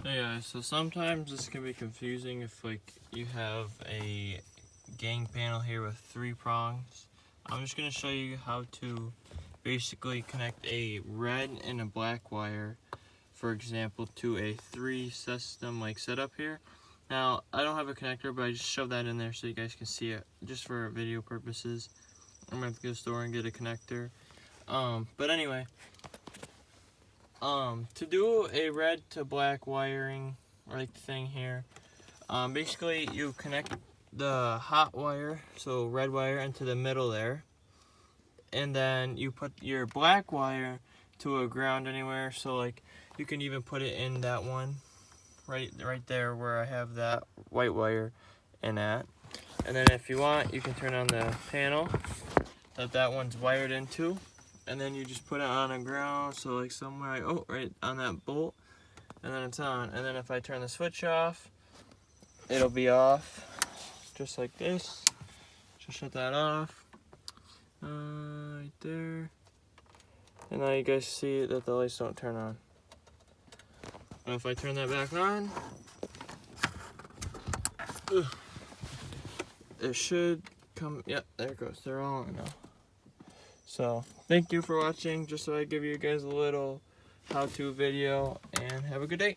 Hey guys, so sometimes this can be confusing if like you have a gang panel here with 3 prongs. I'm just going to show you how to basically connect a red and a black wire, for example, to a 3 system like setup here. Now, I don't have a connector, but I just shoved that in there so you guys can see it just for video purposes. I'm going to have to go to the store and get a connector. But anyway, to do a red to black wiring like thing here, basically you connect the hot wire, so red wire, into the middle there, and then you put your black wire to a ground anywhere. So like you can even put it in that one right there where I have that white wire in at. And then if you want, you can turn on the panel that one's wired into, and then you just put it on a ground, so like somewhere, right on that bolt, and then it's on. And then if I turn the switch off, it'll be off, just like this. Just shut that off, right there. And now you guys see that the lights don't turn on. And if I turn that back on, it should come, yep, there it goes, they're all on now. So, thank you for watching, just so I give you guys a little how-to video, and have a good day.